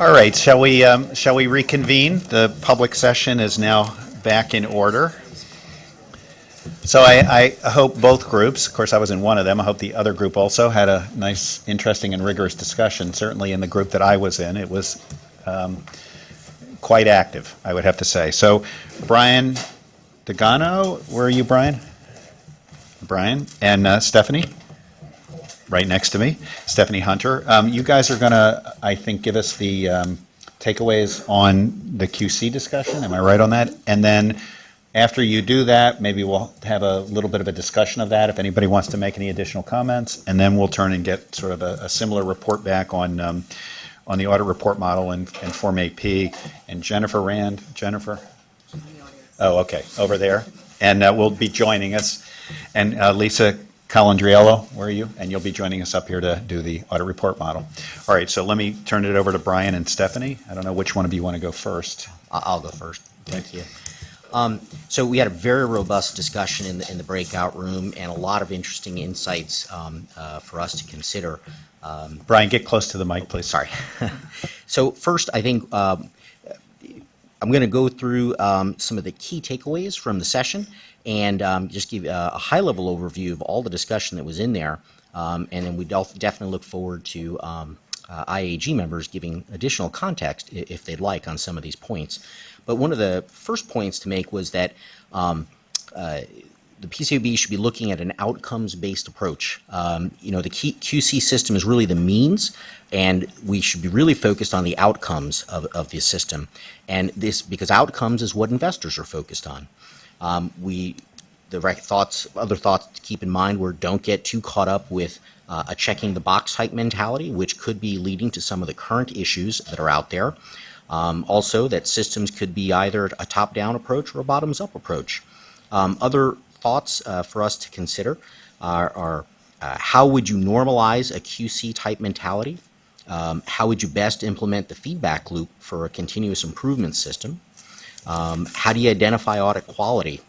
All right, shall we reconvene? The public session is now back in order. So I hope both groups, of course I was in one of them, I hope the other group also had a nice, interesting, and rigorous discussion. Certainly in the group that I was in, it was quite active, I would have to say. So Brian Degano, where are you, Brian? Brian, and Stephanie? Right next to me, Stephanie Hunter. You guys are going to, I think, give us the takeaways on the QC discussion. Am I right on that? And then after you do that, maybe we'll have a little bit of a discussion of that if anybody wants to make any additional comments. And then we'll turn and get sort of a similar report back on the audit report model and Form AP. And Jennifer Rand, Jennifer? Oh, okay, over there. And will be joining us. And Lisa Calandriello, where are you? And you'll be joining us up here to do the audit report model. All right, so let me turn it over to Brian and Stephanie. I don't know which one of you want to go first. I'll go first. Thank you. So we had a very robust discussion in the breakout room and a lot of interesting insights for us to consider. Brian, get close to the mic, please. Sorry. So first, I think I'm going to go through some of the key takeaways from the session and just give a high-level overview of all the discussion that was in there. And then we definitely look forward to IAG members giving additional context if they'd like on some of these points. But one of the first points to make was that the PCAOB should be looking at an outcomes-based approach. The QC system is really the means, and we should be really focused on the outcomes of the system. And this, because outcomes is what investors are focused on. Other thoughts to keep in mind were don't get too caught up with a checking the box type mentality, which could be leading to some of the current issues that are out there. Also, that systems could be either a top-down approach or a bottoms-up approach. Other thoughts for us to consider are how would you normalize a QC type mentality? How would you best implement the feedback loop for a continuous improvement system? How do you identify audit quality?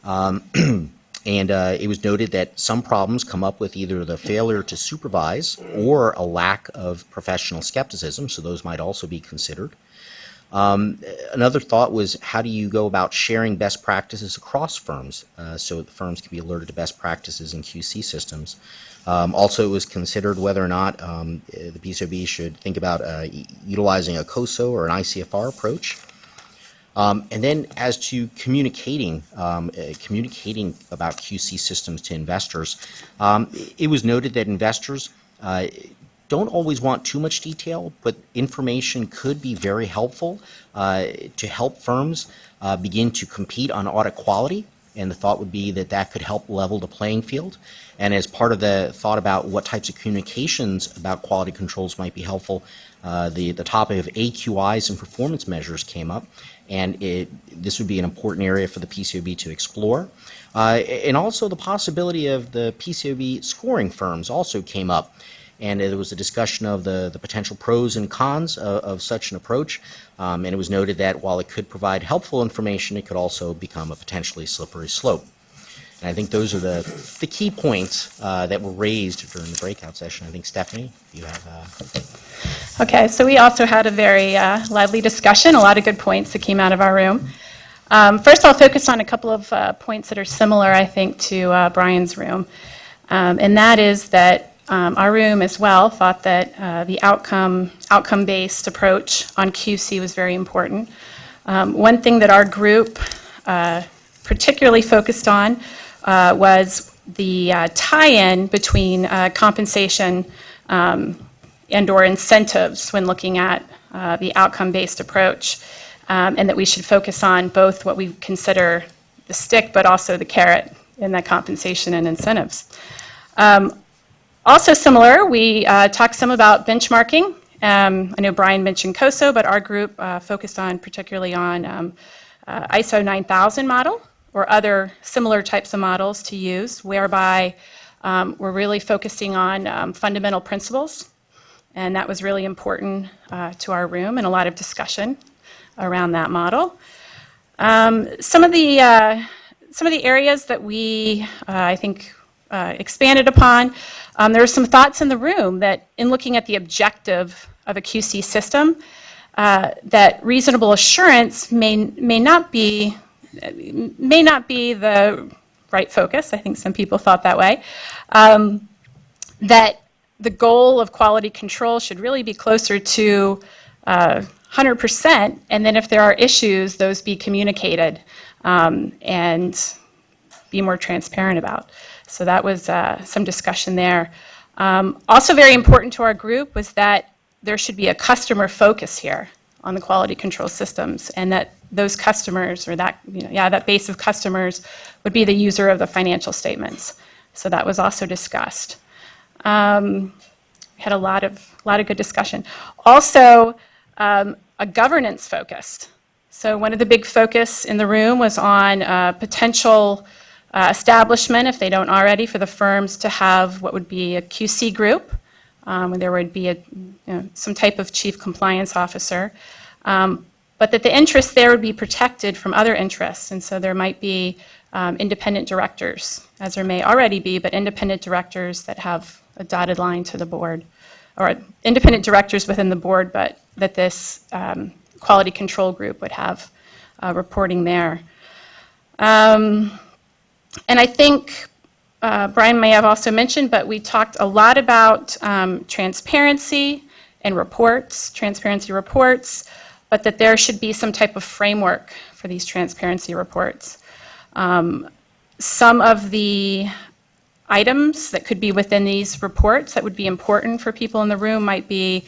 And it was noted that some problems come up with either the failure to supervise or a lack of professional skepticism, so those might also be considered. Another thought was how do you go about sharing best practices across firms so that firms can be alerted to best practices in QC systems. Also, it was considered whether or not the PCAOB should think about utilizing a COSO or an ICFR approach. And then as to communicating about QC systems to investors, it was noted that investors don't always want too much detail, but information could be very helpful to help firms begin to compete on audit quality. And the thought would be that that could help level the playing field. And as part of the thought about what types of communications about quality controls might be helpful, the topic of AQIs and performance measures came up. And this would be an important area for the PCAOB to explore. And also the possibility of the PCAOB scoring firms also came up. And there was a discussion of the potential pros and cons of such an approach. And it was noted that while it could provide helpful information, it could also become a potentially slippery slope. And I think those are the key points that were raised during the breakout session. I think, Stephanie, you have... Okay, so we also had a very lively discussion, a lot of good points that came out of our room. First, I'll focus on a couple of points that are similar, I think, to Brian's room. And that is that our room as well thought that the outcome-based approach on QC was very important. One thing that our group particularly focused on was the tie-in between compensation and or incentives when looking at the outcome-based approach, and that we should focus on both what we consider the stick but also the carrot in that compensation and incentives. Also similar, we talked some about benchmarking. I know Brian mentioned COSO, but our group focused on particularly on ISO 9000 model or other similar types of models to use, whereby we're really focusing on fundamental principles. And that was really important to our room and a lot of discussion around that model. Some of the areas that we, I think, expanded upon, there were some thoughts in the room that in looking at the objective of a QC system, that reasonable assurance may not be the right focus. I think some people thought that way. That the goal of quality control should really be closer to 100%, and then if there are issues, those be communicated and be more transparent about. So that was some discussion there. Also very important to our group was that there should be a customer focus here on the quality control systems, and that those customers, or that, that base of customers would be the user of the financial statements. So that was also discussed. Had a lot of good discussion. Also, a governance focus. So one of the big focus in the room was on potential establishment, if they don't already, for the firms to have what would be a QC group, where there would be some type of chief compliance officer, but that the interests there would be protected from other interests, and so there might be independent directors, as there may already be, but independent directors that have a dotted line to the board, or independent directors within the board, but that this quality control group would have reporting there. And I think Brian may have also mentioned, but we talked a lot about transparency and reports, transparency reports, but that there should be some type of framework for these transparency reports. Some of the items that could be within these reports that would be important for people in the room might be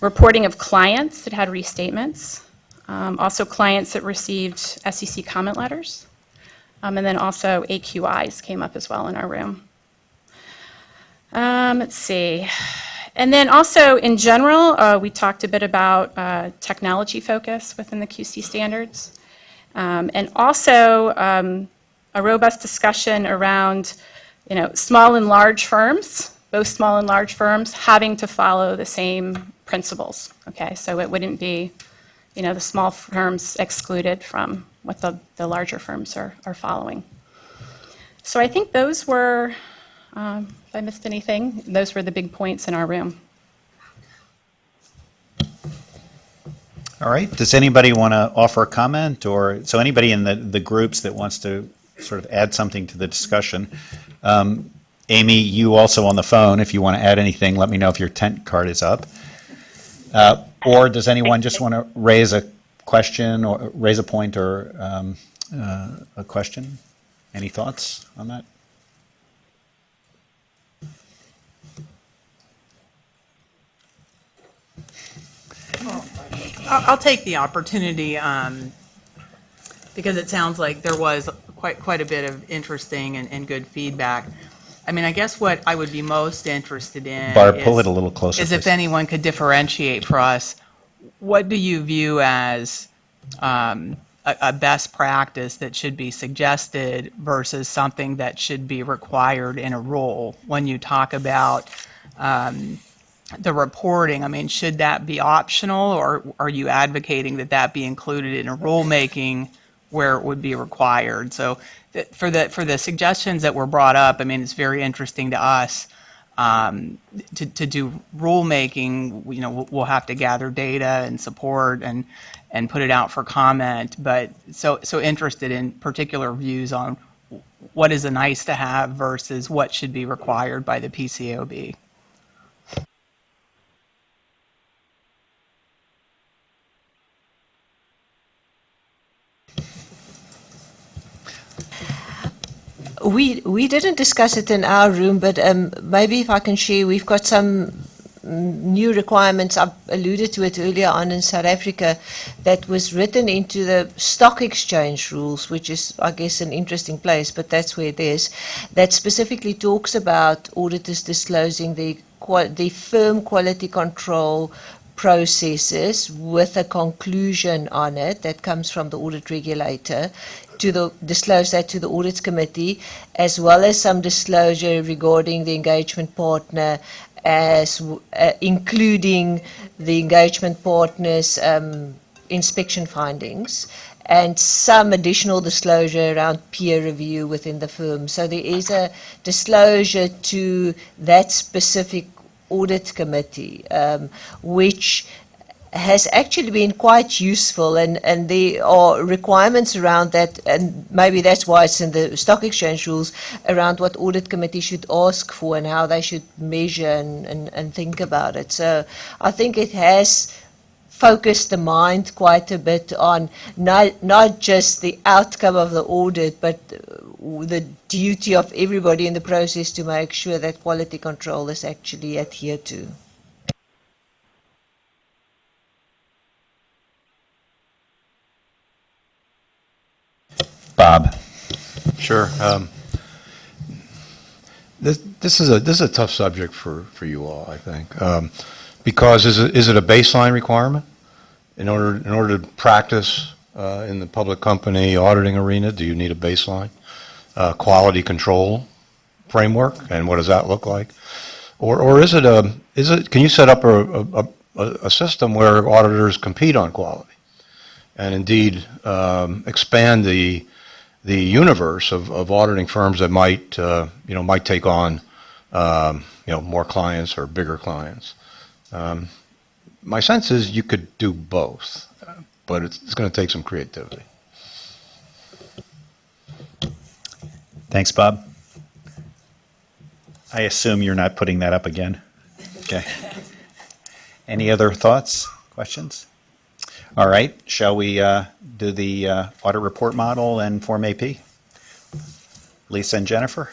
reporting of clients that had restatements, also clients that received SEC comment letters, and then also AQIs came up as well in our room. Let's see. And then also in general, we talked a bit about technology focus within the QC standards, and also a robust discussion around, small and large firms, both small and large firms, having to follow the same principles. Okay, so it wouldn't be, the small firms excluded from what the larger firms are following. So I think those were, if I missed anything, those were the big points in our room. All right, does anybody want to offer a comment, or, so anybody in the groups that wants to sort of add something to the discussion? Amy, you also on the phone, if you want to add anything, let me know if your tent card is up. Or does anyone just want to raise a question, or raise a point, or a question? Any thoughts on that? I'll take the opportunity because it sounds like there was quite a bit of interesting and good feedback. I mean, I guess what I would be most interested in Barb, pull it a little closer, is if please. anyone could differentiate for us, what do you view as a best practice that should be suggested versus something that should be required in a rule? When you talk about the reporting, I mean, should that be optional, or are you advocating that that be included in a rulemaking where it would be required? So for the suggestions that were brought up, I mean, it's very interesting to us. To do rulemaking, we'll have to gather data and support and put it out for comment. But so interested in particular views on what is a nice to have versus what should be required by the PCAOB. We didn't discuss it in our room, but maybe if I can share, we've got some new requirements. I've alluded to it earlier on in South Africa that was written into the stock exchange rules, which is, I guess, an interesting place, but that's where it is, that specifically talks about auditors disclosing the firm quality control processes with a conclusion on it that comes from the audit regulator, to disclose that to the audit committee, as well as some disclosure regarding the engagement partner, as including the engagement partner's inspection findings, and some additional disclosure around peer review within the firm. So there is a disclosure to that specific audit committee, which has actually been quite useful, and there are requirements around that, and maybe that's why it's in the stock exchange rules, around what audit committee should ask for and how they should measure and think about it. So I think it has focused the mind quite a bit on not just the outcome of the audit, but the duty of everybody in the process to make sure that quality control is actually adhered to. Bob? Sure. This is a tough subject for you all, I think, because is it a baseline requirement in order to practice in the public company auditing arena? Do you need a baseline quality control framework, and what does that look like? Or is it can you set up a system where auditors compete on quality, and indeed expand the universe of auditing firms that might take on more clients or bigger clients. My sense is you could do both, but it's going to take some creativity. Thanks, Bob. I assume you're not putting that up again. Okay. Any other thoughts, questions? All right, shall we do the audit report model and Form AP? Lisa and Jennifer?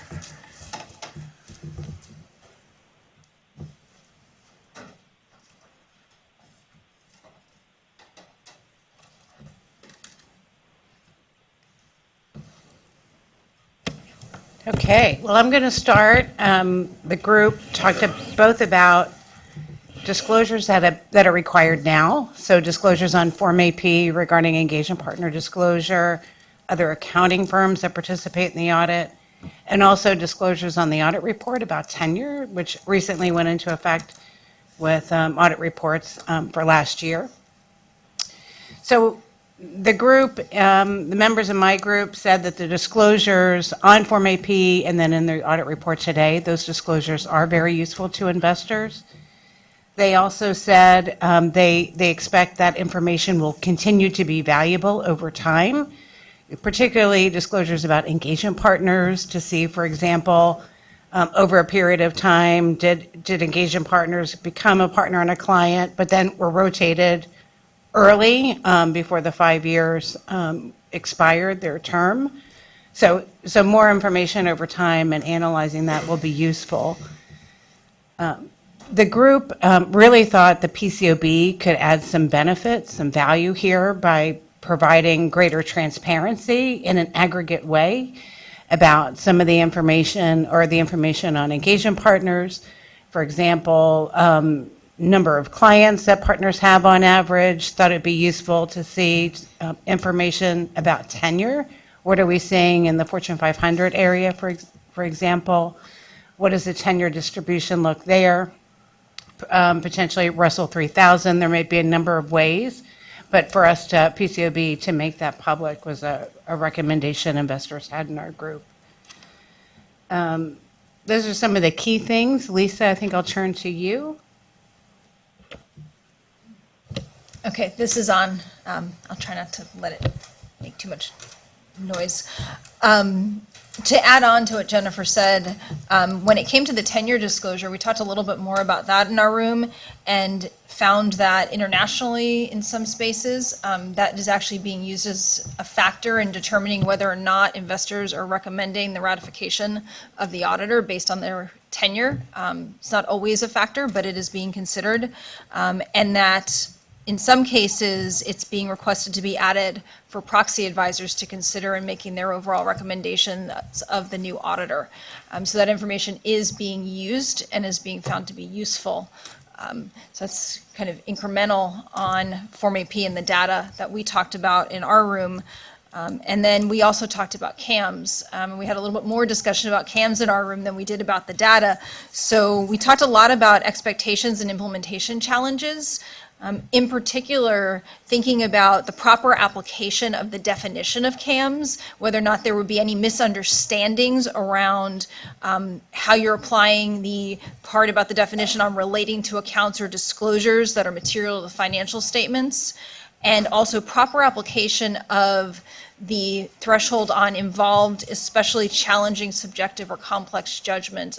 Okay, well, I'm going to start. The group talked both about disclosures that are required now, so disclosures on Form AP regarding engagement partner disclosure, other accounting firms that participate in the audit, and also disclosures on the audit report about tenure, which recently went into effect with audit reports for last year. So the group, the members of my group said that the disclosures on Form AP and then in the audit report today, those disclosures are very useful to investors. They also said they expect that information will continue to be valuable over time, particularly disclosures about engagement partners to see, for example, over a period of time, did engagement partners become a partner on a client, but then were rotated early before the 5 years expired their term. So more information over time and analyzing that will be useful. The group really thought the PCOB could add some benefits, some value here by providing greater transparency in an aggregate way about some of the information or the information on engagement partners. For example, number of clients that partners have on average. Thought it'd be useful to see information about tenure. What are we seeing in the Fortune 500 area, for example? What does the tenure distribution look there? Potentially Russell 3000, there may be a number of ways, but for us to PCOB to make that public was a recommendation investors had in our group. Those are some of the key things. Lisa, I think I'll turn to you. Okay, this is on. I'll try not to let it make too much noise. To add on to what Jennifer said, when it came to the tenure disclosure, we talked a little bit more about that in our room and found that internationally in some spaces, that is actually being used as a factor in determining whether or not investors are recommending the ratification of the auditor based on their tenure. It's not always a factor, but it is being considered, and that in some cases, it's being requested to be added for proxy advisors to consider in making their overall recommendation of the new auditor. So that information is being used and is being found to be useful. So that's kind of incremental on Form AP and the data that we talked about in our room. And then we also talked about CAMs. We had a little bit more discussion about CAMs in our room than we did about the data. So we talked a lot about expectations and implementation challenges. In particular, thinking about the proper application of the definition of CAMs, whether or not there would be any misunderstandings around how you're applying the part about the definition on relating to accounts or disclosures that are material to the financial statements, and also proper application of the threshold on involved, especially challenging, subjective, or complex judgment.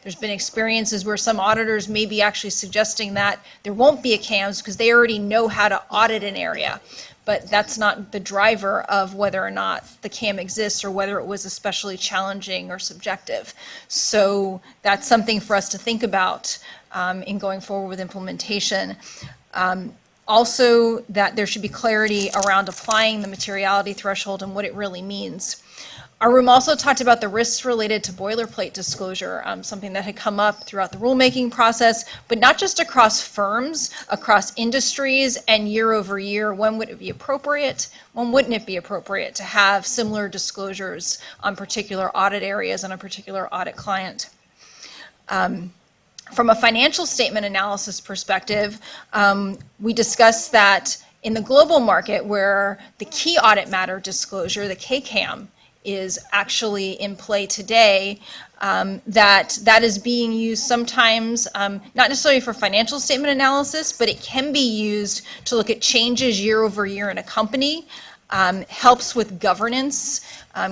There's been experiences where some auditors may be actually suggesting that there won't be a CAMS because they already know how to audit an area. But that's not the driver of whether or not the CAM exists or whether it was especially challenging or subjective. So that's something for us to think about in going forward with implementation. Also, that there should be clarity around applying the materiality threshold and what it really means. Our room also talked about the risks related to boilerplate disclosure, something that had come up throughout the rulemaking process, but not just across firms, across industries and year over year. When would it be appropriate? When wouldn't it be appropriate to have similar disclosures on particular audit areas and a particular audit client? From a financial statement analysis perspective, we discussed that in the global market where the key audit matter disclosure, the KCAM, is actually in play today, that is being used sometimes, not necessarily for financial statement analysis, but it can be used to look at changes year over year in a company, helps with governance,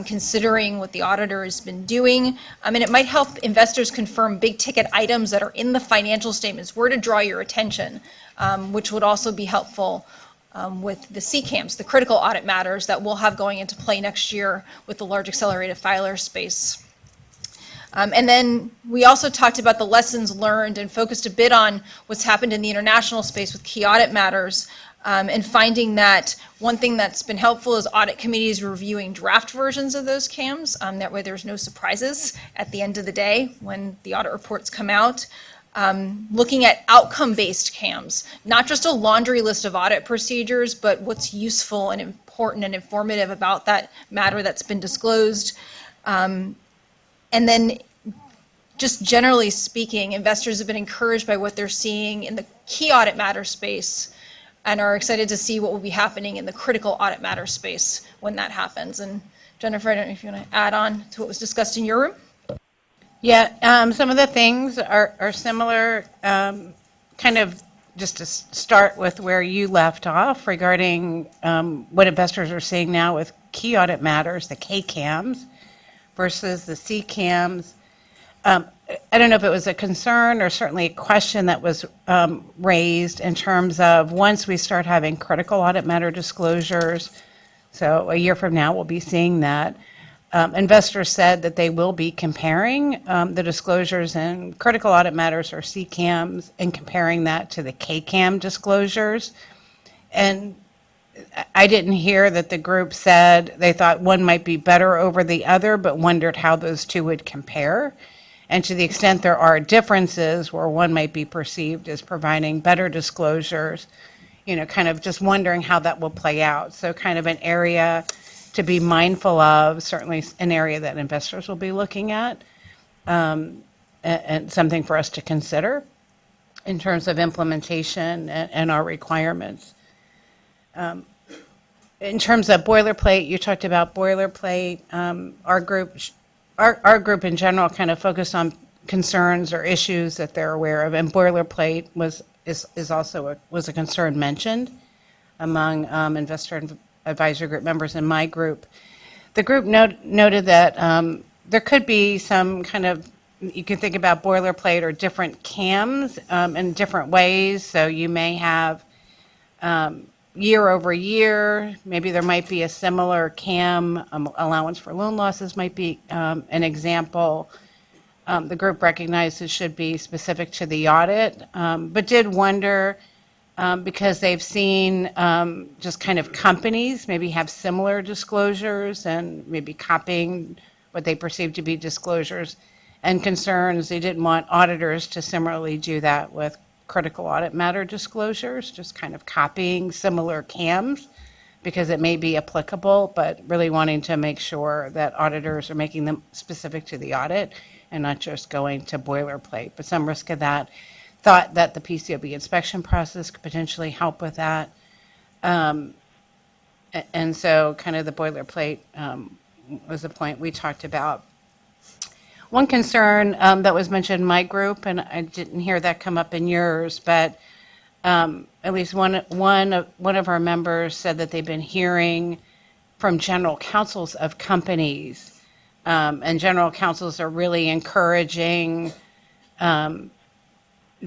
considering what the auditor has been doing, and it might help investors confirm big ticket items that are in the financial statements, where to draw your attention, which would also be helpful with the CCAMs, the critical audit matters that we'll have going into play next year with the large accelerated filer space. And then we also talked about the lessons learned and focused a bit on what's happened in the international space with key audit matters, and finding that one thing that's been helpful is audit committees reviewing draft versions of those CAMs. That way there's no surprises at the end of the day when the audit reports come out. Looking at outcome-based CAMs, not just a laundry list of audit procedures, but what's useful and important and informative about that matter that's been disclosed. And then just generally speaking, investors have been encouraged by what they're seeing in the key audit matter space and are excited to see what will be happening in the critical audit matter space when that happens. And Jennifer, I don't know if you want to add on to what was discussed in your room? Yeah, some of the things are similar, kind of just to start with where you left off regarding what investors are seeing now with key audit matters, the KCAMs versus the CCAMs. I don't know if it was a concern or certainly a question that was raised in terms of once we start having critical audit matter disclosures, so a year from now we'll be seeing that. Investors said that they will be comparing the disclosures in critical audit matters or CCAMs and comparing that to the KCAM disclosures. And I didn't hear that the group said they thought one might be better over the other, but wondered how those two would compare. And to the extent there are differences where one might be perceived as providing better disclosures, kind of just wondering how that will play out. So kind of an area to be mindful of, certainly an area that investors will be looking at, and something for us to consider in terms of implementation and our requirements. In terms of boilerplate, you talked about boilerplate. Our group in general kind of focused on concerns or issues that they're aware of, and boilerplate was a concern mentioned among investor advisory group members in my group. The group noted that there could be some kind of, you can think about boilerplate or different CAMs in different ways. So you may have year over year, maybe there might be a similar CAM, allowance for loan losses might be an example. The group recognized it should be specific to the audit, but did wonder, because they've seen just kind of companies maybe have similar disclosures and maybe copying what they perceive to be disclosures and concerns. They didn't want auditors to similarly do that with critical audit matter disclosures, just kind of copying similar CAMs because it may be applicable, but really wanting to make sure that auditors are making them specific to the audit and not just going to boilerplate, but some risk of that. thought that the PCOB inspection process could potentially help with that. And so kind of the boilerplate was the point we talked about. One concern that was mentioned in my group, and I didn't hear that come up in yours, but at least one of our members said that they've been hearing from general counsels of companies, and general counsels are really encouraging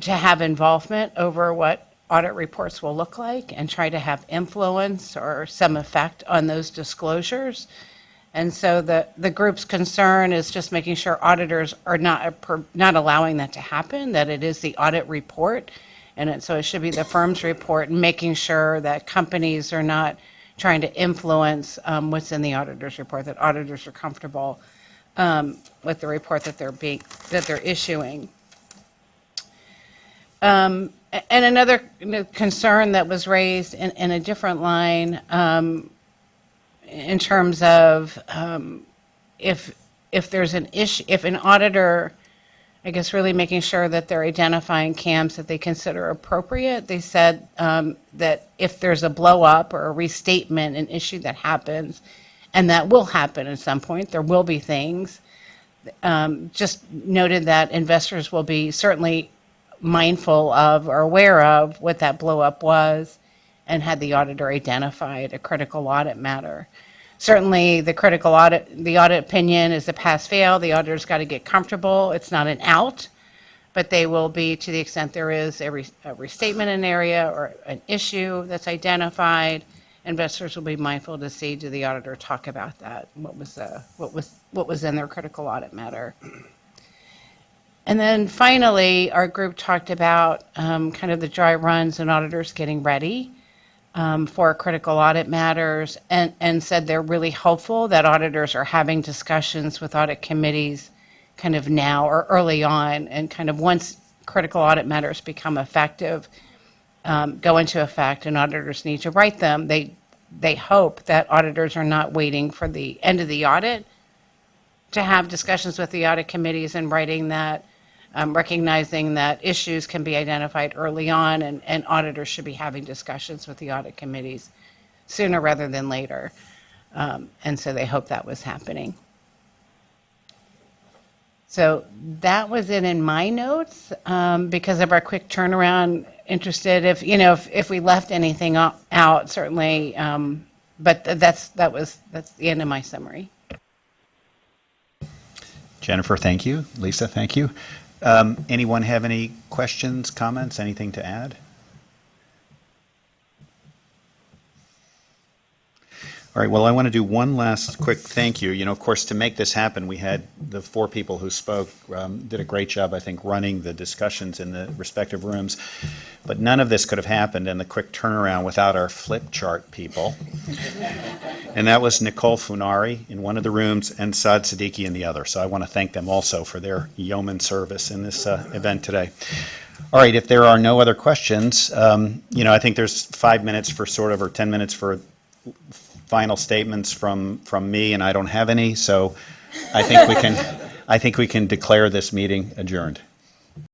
to have involvement over what audit reports will look like and try to have influence or some effect on those disclosures. And so the group's concern is just making sure auditors are not allowing that to happen, that it is the audit report, and so it should be the firm's report, and making sure that companies are not trying to influence what's in the auditor's report, that auditors are comfortable with the report that they're issuing. And another concern that was raised in a different line, in terms of if there's an issue, if an auditor, I guess, really making sure that they're identifying CAMs that they consider appropriate. They said that if there's a blow up or a restatement, an issue that happens, and that will happen at some point, there will be things, just noted that investors will be certainly mindful of or aware of what that blow up was, and had the auditor identified a critical audit matter. Certainly, the audit opinion is a pass-fail. The auditor's got to get comfortable. It's not an out, but they will be, to the extent there is a restatement in an area or an issue that's identified, investors will be mindful to see, do the auditor talk about that? What was in their critical audit matter? And then finally, our group talked about kind of the dry runs and auditors getting ready for critical audit matters, and said they're really hopeful that auditors are having discussions with audit committees kind of now or early on, and kind of once critical audit matters become effective, go into effect, and auditors need to write them. They hope that auditors are not waiting for the end of the audit to have discussions with the audit committees and writing that, recognizing that issues can be identified early on, and auditors should be having discussions with the audit committees sooner rather than later. And so they hope that was happening. So that was it in my notes. Because of our quick turnaround, interested if we left anything out, certainly. But that's the end of my summary. Jennifer, thank you. Lisa, thank you. Anyone have any questions, comments, anything to add? All right, well, I want to do one last quick thank you. Of course, to make this happen, we had the 4 people who spoke, did a great job, I think, running the discussions in the respective rooms. But none of this could have happened in the quick turnaround without our flip chart people. And that was Nicole Funari in one of the rooms and Saad Siddiqui in the other. So I want to thank them also for their yeoman service in this event today. All right, if there are no other questions, I think there's 5 minutes for or 10 minutes for final statements from me, and I don't have any, so I think we can declare this meeting adjourned.